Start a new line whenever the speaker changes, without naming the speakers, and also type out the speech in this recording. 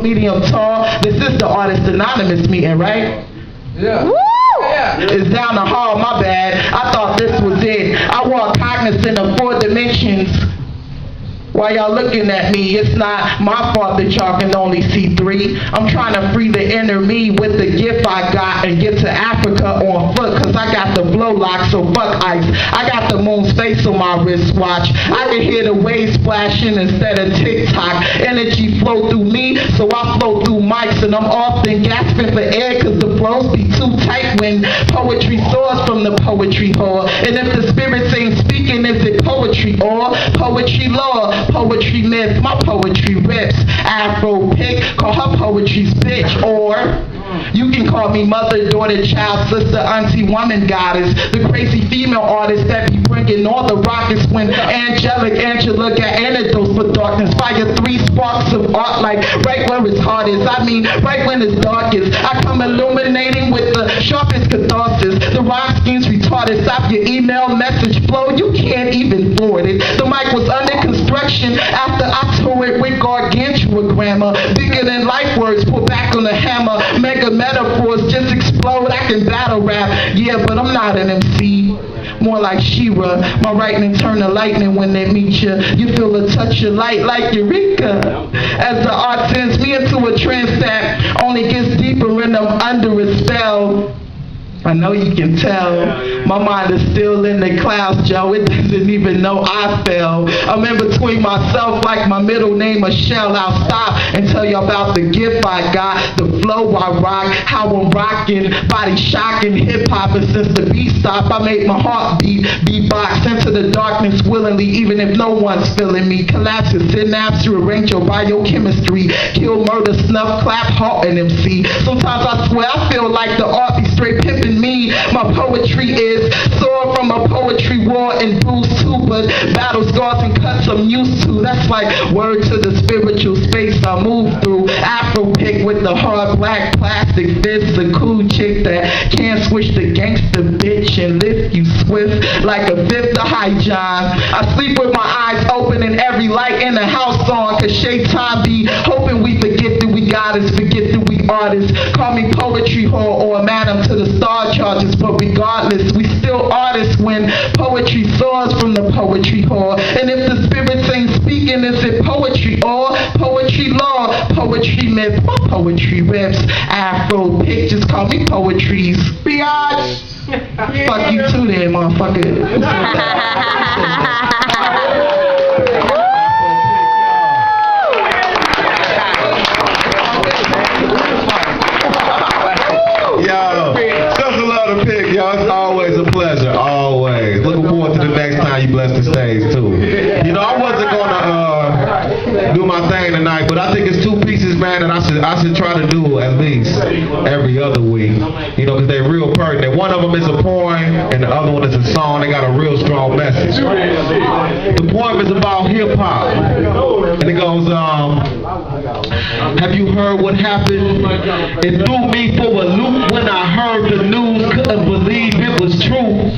medium, tall. This is the Artist Anonymous meeting, right?
Yeah.
Woo! It's down the hall, my bad. I thought this was it. I walk cognizant of 4 dimensions. While y'all looking at me, it's not my fault that y'all can only see 3. I'm trying to free the inner me with the gift I got and get to Africa on foot, cause I got the blow lock, so fuck ice. I got the moon's face on my wristwatch. I can hear the waves splashing instead of TikTok. Energy flow through me, so I flow through mics, and I'm often gasping for air cause the flows be too tight when poetry soars from the poetry hall. And if the spirits ain't speaking, is it poetry or poetry law? Poetry myth, my poetry rips. Afro pick, call her poetry's bitch. Or you can call me mother, daughter, child, sister, auntie, woman, goddess. The crazy female artist that be bringing all the rockets when Angela got antidotes for darkness. Fire 3 sparks of art like right where it's hardest. I mean right when it's darkest. I come illuminating with the sharpest catharsis. The rhyme scheme's retarded. Stop your email message flow. You can't even forward it. The mic was under construction after I tore it with gargantua grammar. Bigger than life words, put back on the hammer. Mega metaphors just explode. I can battle rap, yeah, but I'm not an MC. More like She-Ra. My writing turn to lightning when they meet you. You feel a touch of light like Eureka. As the art sends me into a trance that only gets deeper when I'm under a spell. I know you can tell, my mind is still in the clouds, Joe. It doesn't even know I fell. I'm in between myself like my middle name Michelle. I'll stop and tell you about the gift I got, the flow I rock, how I'm rocking, body shocking, hip-hop. And since the beat stop, I make my heart beat, beatbox into the darkness willingly, even if no one's feeling me. Collapse your synapse to arrange your biochemistry. Kill, murder, snuff, clap, halt, and MC. Sometimes I swear I feel like the art be straight pimping me. My poetry is soar from a poetry war and bruise too, but battle scars and cuts I'm used to. That's like word to the spiritual space I move through. Afro pick with the hard black plastic fist, the cool chick that can't switch the gangster bitch and lift you swift like a fifth of high John. I sleep with my eyes open and every light in the house on, cause Shaitan be hoping we forget that we goddess, forget that we artists. Call me poetry whore or a madam to the star charges, but regardless, we still artists when poetry soars from the poetry hall. And if the spirits ain't speaking, is it poetry or poetry law? Poetry myth, my poetry rips. Afro pick, just call me poetry's biatch. Fuck you too then, motherfucker.
It's always a pleasure, always. Looking forward to the next time you bless the stage, too. You know, I wasn't gonna do my thing tonight, but I think it's 2 pieces, man, that I should try to do at least every other week. You know, because they're real pertinent. One of them is a poem, and the other one is a song. They got a real strong message. The poem is about hip-hop, and it goes, have you heard what happened? It threw me for a loop when I heard the news, couldn't believe it was true.